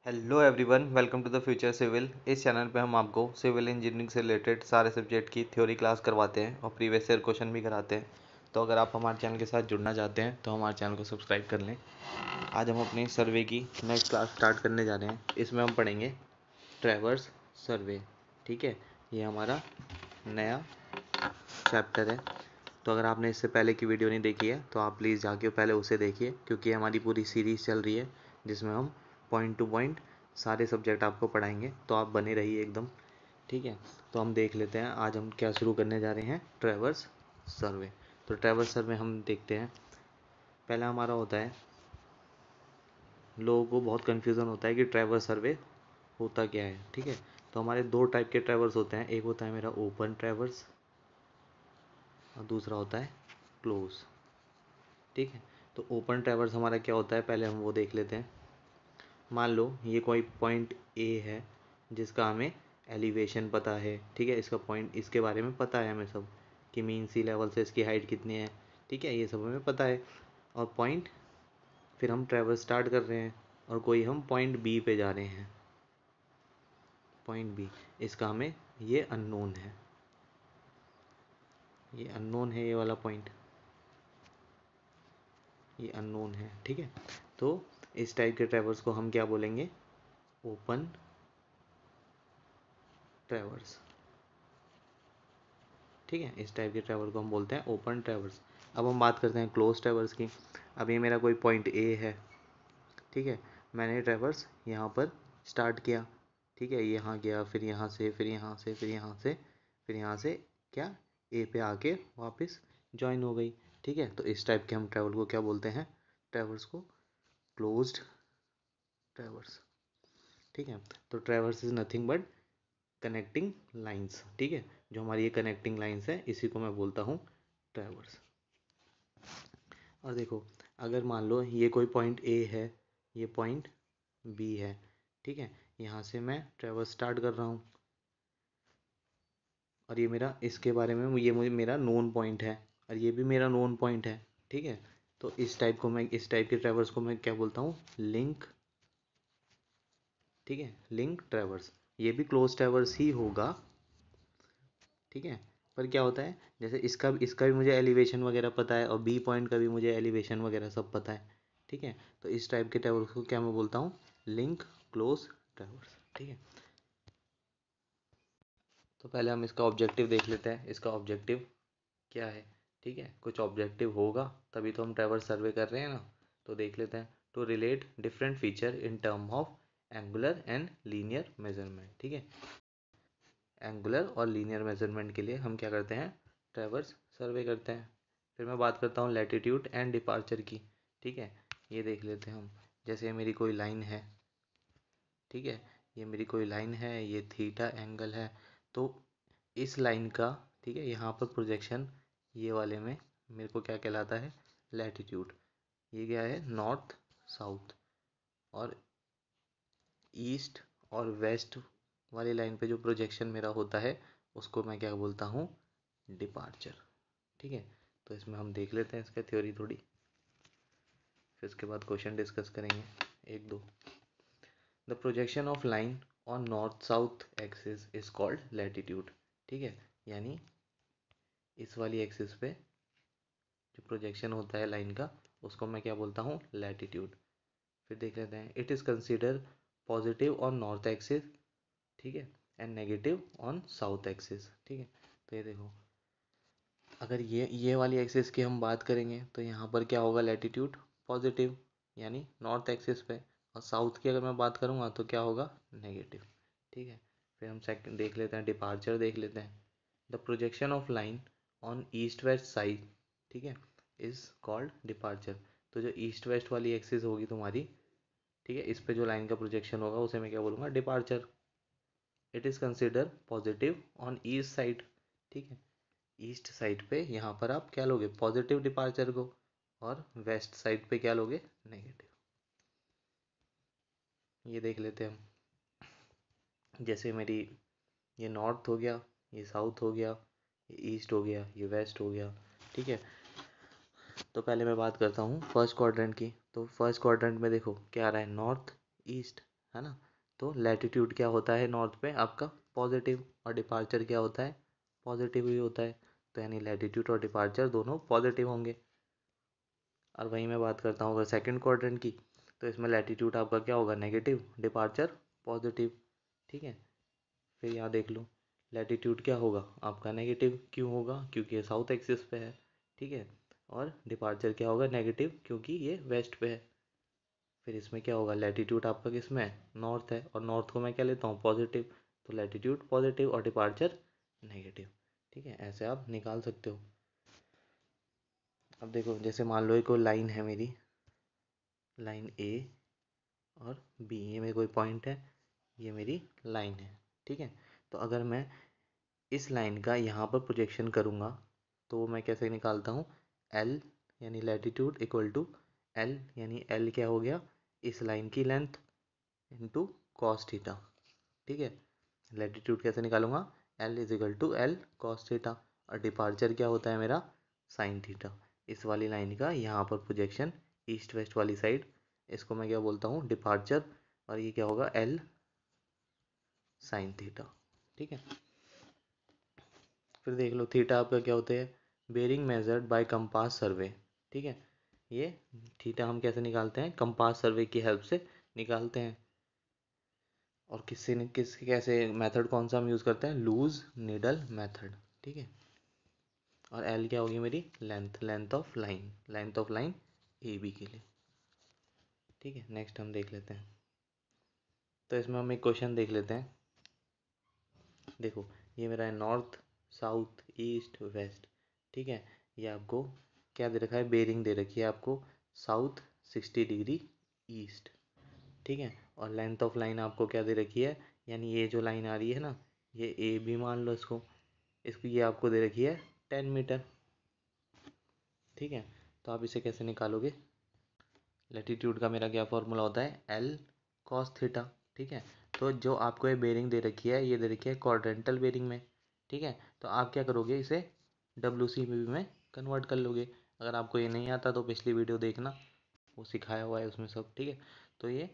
Hello everyone, welcome to the future civil. इस channel पे हम आपको सिविल इंजीनियरिंग से रिलेटेड सारे सब्जेक्ट की थ्योरी क्लास करवाते हैं और प्रीवियस ईयर क्वेश्चन भी कराते हैं। तो अगर आप हमारे चैनल के साथ जुड़ना चाहते हैं तो हमारे चैनल को सब्सक्राइब कर लें। आज हम अपनी सर्वे की नेक्स्ट क्लास स्टार्ट करने जा रहे हैं। इसमें हम पढ़ेंगे ट्रैवर्स सर्वे। ठीक है, ये हमारा नया चैप्टर है। तो अगर आपने इससे पहले की वीडियो नहीं देखी है तो आप प्लीज़ जाके पहले उसे देखिए, क्योंकि हमारी पूरी सीरीज़ चल रही है जिसमें हम पॉइंट टू पॉइंट सारे सब्जेक्ट आपको पढ़ाएंगे। तो आप बने रहिए एकदम। ठीक है, तो हम देख लेते हैं आज हम क्या शुरू करने जा रहे हैं, ट्रैवर्स सर्वे। तो ट्रैवर्स सर्वे हम देखते हैं। पहला हमारा होता है, लोगों को बहुत कन्फ्यूज़न होता है कि ट्रैवर्स सर्वे होता क्या है। ठीक है, तो हमारे दो टाइप के ट्रैवर्स होते हैं। एक होता है मेरा ओपन ट्रैवर्स और दूसरा होता है क्लोज। ठीक है, तो ओपन ट्रैवर्स हमारा क्या होता है, पहले हम वो देख लेते हैं। मान लो ये कोई पॉइंट ए है जिसका हमें एलिवेशन पता है। ठीक है, इसका पॉइंट, इसके बारे में पता है हमें सब, कि मीन सी लेवल से इसकी हाइट कितनी है। ठीक है, ये सब हमें पता है। और पॉइंट, फिर हम ट्रैवर्स स्टार्ट कर रहे हैं और कोई हम पॉइंट बी पे जा रहे हैं। पॉइंट बी, इसका हमें ये अननोन है, ये अननोन है, ये वाला पॉइंट ये अननोन है। ठीक है, तो इस टाइप के ट्रैवर्स को हम क्या बोलेंगे, ओपन ट्रैवर्स। ठीक है, इस टाइप के ट्रैवर्स को हम बोलते हैं ओपन ट्रैवर्स। अब हम बात करते हैं क्लोज ट्रैवर्स की। अब ये मेरा कोई पॉइंट ए है। ठीक है, मैंने ट्रैवर्स यहाँ पर स्टार्ट किया। ठीक है, यहाँ गया, फिर यहाँ से, फिर यहाँ से, फिर यहाँ से, फिर यहाँ से क्या, ए पे आके वापस ज्वाइन हो गई। ठीक है, तो इस टाइप के हम ट्रैवल को क्या बोलते हैं, ट्रैवर्स को क्लोज्ड ट्रैवर्स। ठीक है, तो traverse is nothing but connecting lines. ठीक है, जो हमारी ये कनेक्टिंग लाइंस है इसी को मैं बोलता हूँ ट्रैवर्स। और देखो, अगर मान लो ये कोई पॉइंट ए है, ये पॉइंट बी है। ठीक है, यहाँ से मैं ट्रैवर्स स्टार्ट कर रहा हूँ और ये मेरा, इसके बारे में ये मुझे मेरा नोन पॉइंट है और ये भी मेरा नोन पॉइंट है। ठीक है, तो इस टाइप को मैं, इस टाइप के ट्रैवर्स को मैं क्या बोलता हूँ, लिंक। ठीक है, लिंक ट्रैवर्स। ये भी क्लोज ट्रैवर्स ही होगा। ठीक है, पर क्या होता है, जैसे इसका भी मुझे एलिवेशन वगैरह पता है और बी पॉइंट का भी मुझे एलिवेशन वगैरह सब पता है। ठीक है, तो इस टाइप के ट्रैवर्स को क्या मैं बोलता हूँ, लिंक क्लोज ट्रैवर्स। ठीक है, तो पहले हम इसका ऑब्जेक्टिव देख लेते हैं, इसका ऑब्जेक्टिव क्या है। ठीक है, कुछ ऑब्जेक्टिव होगा तभी तो हम ट्रैवर्स सर्वे कर रहे हैं ना। तो देख लेते हैं, to relate different feature in term of angular and linear measurement. ठीक है, एंगुलर और लीनियर मेजरमेंट के लिए हम क्या करते हैं, ट्रैवर्स सर्वे करते हैं। फिर मैं बात करता हूँ लैटिट्यूड एंड डिपार्चर की। ठीक है, ये देख लेते हैं हम। जैसे मेरी कोई लाइन है। ठीक है, ये मेरी कोई लाइन है, ये थीटा एंगल है। तो इस लाइन का, ठीक है, यहाँ पर प्रोजेक्शन ये वाले में मेरे को क्या कहलाता है, लैटिट्यूड। ये क्या है, नॉर्थ साउथ और ईस्ट और वेस्ट वाली लाइन पे जो प्रोजेक्शन मेरा होता है उसको मैं क्या बोलता हूँ, डिपार्चर। ठीक है, तो इसमें हम देख लेते हैं इसका थ्योरी थोड़ी, फिर उसके बाद क्वेश्चन डिस्कस करेंगे एक दो। The projection of line on north south axis is called latitude. ठीक है, यानी इस वाली एक्सिस पे जो प्रोजेक्शन होता है लाइन का उसको मैं क्या बोलता हूँ, लैटिट्यूड। फिर देख लेते हैं, it is consider positive on north axis. ठीक है, and negative on south axis. ठीक है, तो ये देखो, अगर ये वाली एक्सिस की हम बात करेंगे तो यहाँ पर क्या होगा, लैटिट्यूड पॉजिटिव यानी नॉर्थ एक्सिस पे, और साउथ की अगर मैं बात करूँगा तो क्या होगा, नेगेटिव। ठीक है, फिर हम सेकंड देख लेते हैं, डिपार्चर देख लेते हैं। The projection of line on east west side, ठीक है, इज कॉल्ड डिपार्चर। तो जो ईस्ट वेस्ट वाली एक्सिस होगी तुम्हारी, ठीक है, इस पे जो लाइन का प्रोजेक्शन होगा उसे मैं क्या बोलूँगा, departure. It is consider positive on east side. ठीक है, ईस्ट साइड पे यहाँ पर आप क्या लोगे, पॉजिटिव डिपार्चर को, और वेस्ट साइड पे क्या लोगे, नेगेटिव। ये देख लेते हैं हम। जैसे मेरी ये नॉर्थ हो गया, ये साउथ हो गया, ये ईस्ट हो गया, ये वेस्ट हो गया। ठीक है, तो पहले मैं बात करता हूँ फर्स्ट क्वाड्रेंट की। तो फर्स्ट क्वाड्रेंट में देखो क्या आ रहा है, नॉर्थ ईस्ट है ना। तो लैटिट्यूड क्या होता है नॉर्थ पे आपका पॉजिटिव, और डिपार्चर क्या होता है पॉजिटिव ही होता है। तो यानी लैटिट्यूड और डिपार्चर दोनों पॉजिटिव होंगे। और वहीं मैं बात करता हूँ अगर सेकंड क्वाड्रेंट की, तो इसमें लैटिट्यूड आपका क्या होगा नेगेटिव, डिपार्चर पॉजिटिव। ठीक है, फिर यहाँ देख लो लैटिट्यूड क्या होगा आपका नेगेटिव, क्यों होगा क्योंकि ये साउथ एक्सिस पे है। ठीक है, और डिपार्चर क्या होगा नेगेटिव क्योंकि ये वेस्ट पे है। फिर इसमें क्या होगा लैटिट्यूड आपका किस में है नॉर्थ है, और नॉर्थ को मैं क्या लेता हूँ पॉजिटिव, तो लैटिट्यूड पॉजिटिव और डिपार्चर नेगेटिव। ठीक है, ऐसे आप निकाल सकते हो। अब देखो जैसे मान लो एक लाइन है मेरी, लाइन ए और बी, ये मेरे कोई पॉइंट है, ये मेरी लाइन है। ठीक है, तो अगर मैं इस लाइन का यहाँ पर प्रोजेक्शन करूँगा तो मैं कैसे निकालता हूँ, एल यानी लैटिट्यूड इक्वल टू एल, यानी एल क्या हो गया इस लाइन की लेंथ इंटू कॉस थीटा। ठीक है, लैटिट्यूड कैसे निकालूंगा, L is equal to L cos theta, और डिपार्चर क्या होता है मेरा साइन थीटा। इस वाली लाइन का यहाँ पर प्रोजेक्शन ईस्ट वेस्ट वाली साइड, इसको मैं क्या बोलता हूँ डिपार्चर, और ये क्या होगा एल साइन थीटा। ठीक है, फिर देख लो थीटा आपका क्या होते हैं bearing measured by compass survey. ठीक है, ये थीटा हम कैसे निकालते हैं कंपास सर्वे की हेल्प से निकालते हैं। और किस कैसे मेथड कौन सा हम यूज़ करते हैं लूज नीडल मेथड। ठीक है, और एल क्या होगी मेरी length, length of line A B के लिए। ठीक है, नेक्स्ट हम देख लेते हैं। तो इसमें हम एक क्वेश्चन देख लेते हैं। देखो ये मेरा है नॉर्थ साउथ ईस्ट वेस्ट। ठीक है, ये आपको क्या दे रखा है बेरिंग दे रखी है आपको साउथ 60 डिग्री ईस्ट। ठीक है, और लेंथ ऑफ लाइन आपको क्या दे रखी है, यानी ये जो लाइन आ रही है ना, ये ए भी मान लो इसको, इसको ये आपको दे रखी है 10 मीटर। ठीक है, तो आप इसे कैसे निकालोगे, लैटिट्यूड का मेरा क्या फॉर्मूला होता है एल कॉस थीटा। ठीक है, तो जो आपको ये बेरिंग दे रखी है ये दे रखी है क्वाड्रेंटल बेरिंग में। ठीक है, तो आप क्या करोगे इसे डब्ल्यू सी में कन्वर्ट कर लोगे। अगर आपको ये नहीं आता तो पिछली वीडियो देखना, वो सिखाया हुआ है उसमें सब। ठीक है, तो ये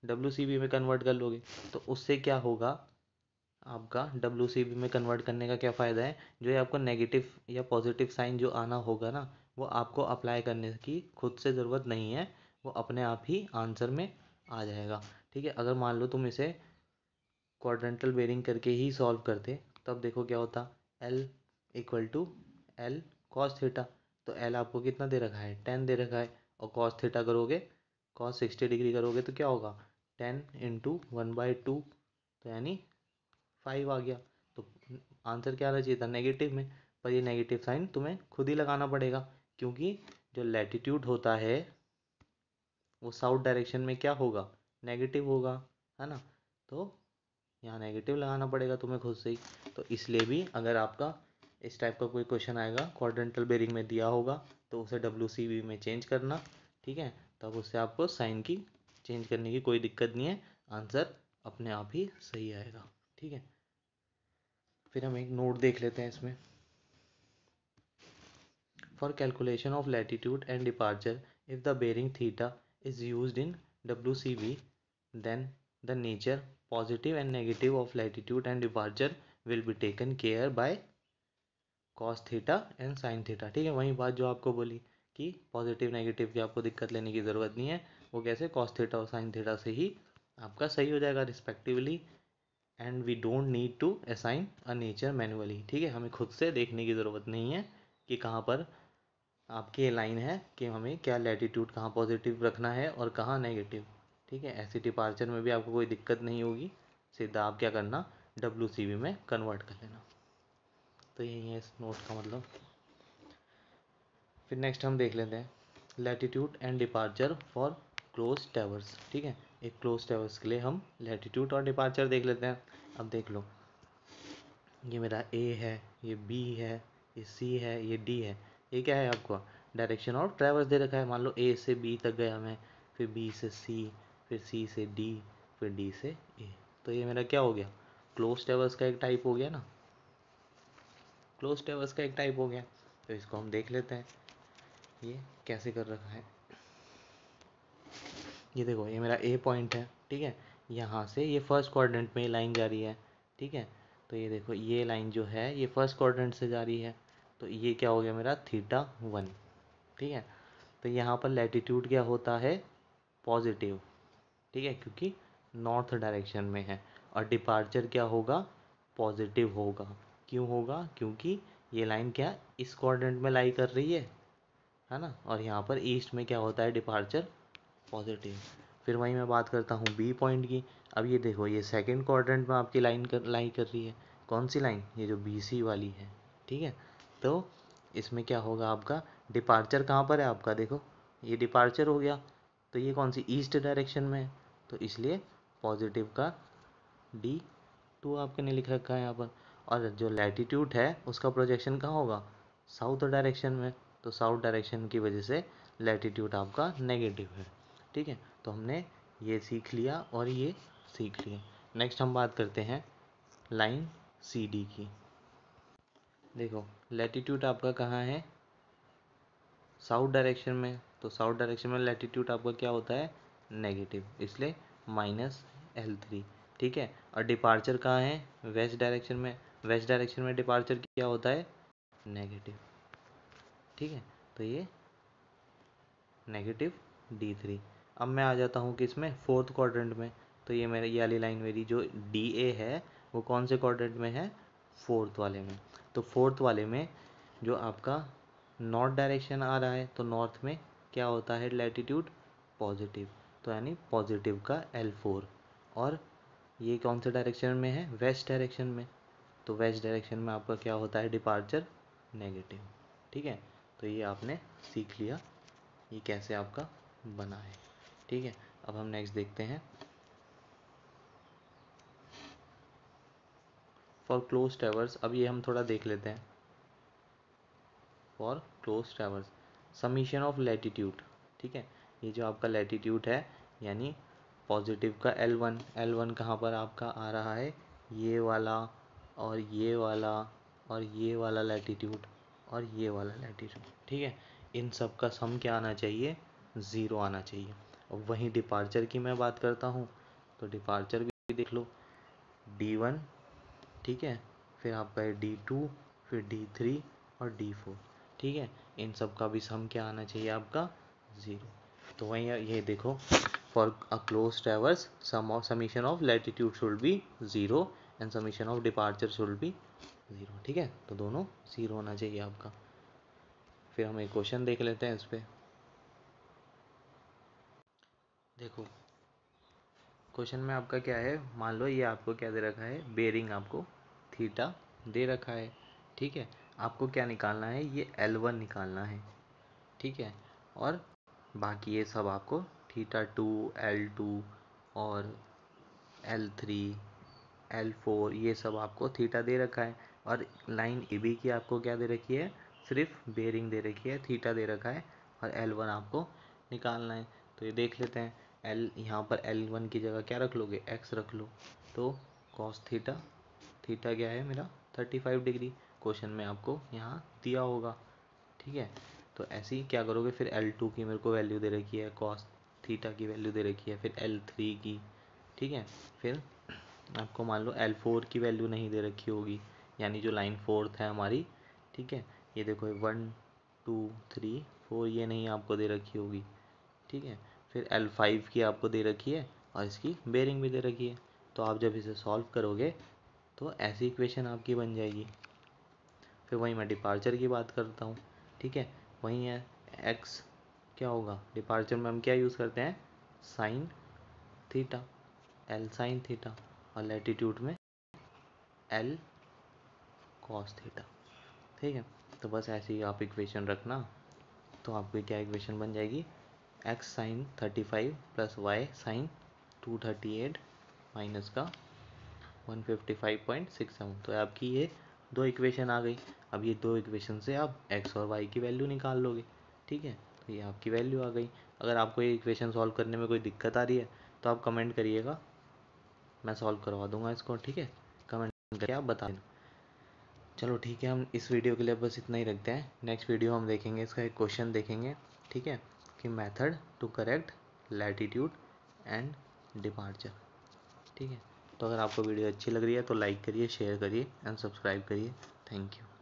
डब्ल्यू सी में कन्वर्ट कर लोगे, तो उससे क्या होगा आपका डब्ल्यू सी में कन्वर्ट करने का क्या फ़ायदा है, जो ये आपको नेगेटिव या पॉजिटिव साइन जो आना होगा ना, वो आपको अप्लाई करने की खुद से ज़रूरत नहीं है, वो अपने आप ही आंसर में आ जाएगा। ठीक है, अगर मान लो तुम इसे क्वाड्रेंटल बेरिंग करके ही सॉल्व करते, तब देखो क्या होता L equal to L cos theta. तो एल आपको कितना दे रखा है 10 दे रखा है, और कॉस थीटा करोगे कॉस 60 डिग्री करोगे तो क्या होगा 10 इंटू 1/2, तो यानी 5 आ गया। तो आंसर क्या आना चाहिए था नेगेटिव में, पर ये नेगेटिव साइन तुम्हें खुद ही लगाना पड़ेगा, क्योंकि जो लैटिट्यूड होता है वो साउथ डायरेक्शन में क्या होगा नेगेटिव होगा, है ना। तो यहाँ नेगेटिव लगाना पड़ेगा तुम्हें खुद से ही। तो इसलिए भी अगर आपका इस टाइप का कोई क्वेश्चन आएगा क्वाड्रेंटल बेरिंग में दिया होगा, तो उसे WCB में चेंज करना। ठीक है, तब उससे आपको साइन की चेंज करने की कोई दिक्कत नहीं है, आंसर अपने आप ही सही आएगा। ठीक है, फिर हम एक नोट देख लेते हैं इसमें। For calculation of latitude and departure, if the bearing theta is used in WCB, then the nature, positive and negative of latitude and departure will be taken care by cos theta and sin theta. ठीक है, वही बात जो आपको बोली कि positive negative की आपको दिक्कत लेने की ज़रूरत नहीं है, वो कैसे cos थीटा और sin थीटा से ही आपका सही हो जाएगा respectively, and we don't need to assign a nature manually. ठीक है, हमें खुद से देखने की ज़रूरत नहीं है कि कहाँ पर आपकी ये लाइन है कि हमें क्या लैटिट्यूड कहाँ पॉजिटिव रखना है और कहाँ नेगेटिव। ठीक है, ऐसी डिपार्चर में भी आपको कोई दिक्कत नहीं होगी, सीधा आप क्या करना WCB में कन्वर्ट कर लेना। तो यही है इस नोट का मतलब। फिर नेक्स्ट हम देख लेते हैं latitude and departure for close towers. ठीक है, एक क्लोज टावर्स के लिए हम लैटिट्यूड और डिपार्चर देख लेते हैं। अब देख लो ये मेरा ए है, ये बी है, ये सी है, ये डी है। ये क्या है आपको डायरेक्शन ऑफ ट्रैवर्स दे रखा है। मान लो ए से बी तक गया मैं, फिर बी से सी, फिर सी से डी, फिर डी से ए। तो ये मेरा क्या हो गया क्लोज ट्रैवर्स का एक टाइप हो गया ना, क्लोज ट्रैवर्स का एक टाइप हो गया। तो इसको हम देख लेते हैं ये कैसे कर रखा है। ये देखो ये मेरा ए पॉइंट है। ठीक है, यहाँ से ये फर्स्ट क्वाड्रेंट में लाइन जा रही है, ठीक है। तो ये देखो ये लाइन जो है ये फर्स्ट क्वाड्रेंट से जा रही है, तो ये क्या हो गया मेरा θ1, ठीक है। तो यहाँ पर लैटिट्यूड क्या होता है, पॉजिटिव, ठीक है, क्योंकि नॉर्थ डायरेक्शन में है। और डिपार्चर क्या होगा, पॉजिटिव होगा। क्यों होगा, क्योंकि ये लाइन क्या इस क्वाड्रेंट में लाई कर रही है ना। और यहाँ पर ईस्ट में क्या होता है, डिपार्चर पॉजिटिव। फिर वहीं मैं बात करता हूँ बी पॉइंट की। अब ये देखो ये सेकंड क्वाड्रेंट में आपकी लाई कर रही है। कौन सी लाइन, ये जो बी सी वाली है, ठीक है। तो इसमें क्या होगा आपका, डिपार्चर कहाँ पर है आपका, देखो ये डिपार्चर हो गया, तो ये कौन सी, ईस्ट डायरेक्शन में है, तो इसलिए पॉजिटिव का D2 आपके ने लिख रखा है यहाँ पर। और जो लैटिट्यूड है उसका प्रोजेक्शन कहाँ होगा, साउथ डायरेक्शन में, तो साउथ डायरेक्शन की वजह से लैटिट्यूड आपका नेगेटिव है, ठीक है। तो हमने ये सीख लिया और ये सीख लिया। नेक्स्ट हम बात करते हैं लाइन CD की। देखो लैटिट्यूड आपका कहाँ है, साउथ डायरेक्शन में, तो साउथ डायरेक्शन में लैटिट्यूड आपका क्या होता है, नेगेटिव, इसलिए -L3, ठीक है। और डिपार्चर कहाँ है, वेस्ट डायरेक्शन में, वेस्ट डायरेक्शन में डिपार्चर क्या होता है, नेगेटिव, ठीक है। तो ये -D3। अब मैं आ जाता हूँ किसमें, फोर्थ क्वाड्रेंट में। तो ये मेरी ये वाली लाइन मेरी जो DA है वो कौन से क्वाड्रेंट में है, फोर्थ वाले में। तो फोर्थ वाले में जो आपका नॉर्थ डायरेक्शन आ रहा है, तो नॉर्थ में क्या होता है लैटिट्यूड, पॉजिटिव, तो यानी पॉजिटिव का L4। और ये कौन से डायरेक्शन में है, वेस्ट डायरेक्शन में, तो वेस्ट डायरेक्शन में आपका क्या होता है, डिपार्चर नेगेटिव, ठीक है। तो ये आपने सीख लिया ये कैसे आपका बना है, ठीक है। अब हम नेक्स्ट देखते हैं, फॉर क्लोज ट्रैवर्स। अब ये हम थोड़ा देख लेते हैं। For close traverse summation of latitude, ठीक है। ये जो आपका लैटिट्यूड है यानी पॉजिटिव का L1, L1 कहाँ पर आपका आ रहा है, ये वाला और ये वाला और ये वाला लैटिट्यूड और ये वाला लैटिट्यूड, ठीक है। इन सब का सम क्या आना चाहिए, ज़ीरो आना चाहिए। अब वहीं डिपार्चर की मैं बात करता हूँ, तो डिपार्चर भी देख लो, D1, ठीक है, फिर आपका है D2, फिर D3 और D4, ठीक है। इन सब का भी सम क्या आना चाहिए आपका, ज़ीरो। तो वहीं ये देखो, for a close traverse summation of latitude should be zero and summation of departure should be zero, ठीक है। तो दोनों ज़ीरो होना चाहिए आपका। फिर हम एक क्वेश्चन देख लेते हैं इस पर। देखो क्वेश्चन में आपका क्या है, मान लो ये आपको क्या दे रखा है, बेरिंग आपको थीटा दे रखा है, ठीक है। आपको क्या निकालना है, ये L1 निकालना है, ठीक है। और बाकी ये सब आपको θ2, L2 और L3, L4 ये सब आपको थीटा दे रखा है। और लाइन AB की आपको क्या दे रखी है, सिर्फ बेरिंग दे रखी है, थीटा दे रखा है और L1 आपको निकालना है। तो ये देख लेते हैं, L यहाँ पर L1 की जगह क्या रख लोगे, X रख लो। तो cos थीटा, थीटा क्या है मेरा 35 डिग्री, क्वेश्चन में आपको यहाँ दिया होगा, ठीक है। तो ऐसे ही क्या करोगे, फिर L2 की मेरे को वैल्यू दे रखी है, cos थीटा की वैल्यू दे रखी है, फिर L3 की, ठीक है। फिर आपको मान लो L4 की वैल्यू नहीं दे रखी होगी, यानी जो लाइन फोर्थ है हमारी, ठीक है। ये देखो 1 2 3 4 ये नहीं आपको दे रखी होगी, ठीक है। फिर L5 की आपको दे रखी है और इसकी बेरिंग भी दे रखी है। तो आप जब इसे सॉल्व करोगे तो ऐसी इक्वेशन आपकी बन जाएगी। फिर वहीं मैं डिपार्चर की बात करता हूँ, ठीक है। वहीं है एक्स क्या होगा, डिपार्चर में हम क्या यूज़ करते हैं, sine theta, L sine theta, और लैटिट्यूड में L कॉस थीटा, ठीक है। तो बस ऐसे ही आप इक्वेशन रखना, तो आपकी क्या इक्वेशन बन जाएगी, X sine 35 plus Y sine 238 minus का 155.67। तो आपकी ये दो इक्वेशन आ गई। अब ये दो इक्वेशन से आप एक्स और वाई की वैल्यू निकाल लोगे, ठीक है। तो ये आपकी वैल्यू आ गई। अगर आपको ये इक्वेशन सॉल्व करने में कोई दिक्कत आ रही है तो आप कमेंट करिएगा, मैं सॉल्व करवा दूंगा इसको, ठीक है। कमेंट करके आप बता देना। चलो ठीक है, हम इस वीडियो के लिए बस इतना ही रखते हैं। नेक्स्ट वीडियो हम देखेंगे, इसका एक क्वेश्चन देखेंगे, ठीक है, कि method to correct latitude and departure. ठीक है। तो अगर आपको वीडियो अच्छी लग रही है तो लाइक करिए, शेयर करिए एंड सब्सक्राइब करिए। Thank you.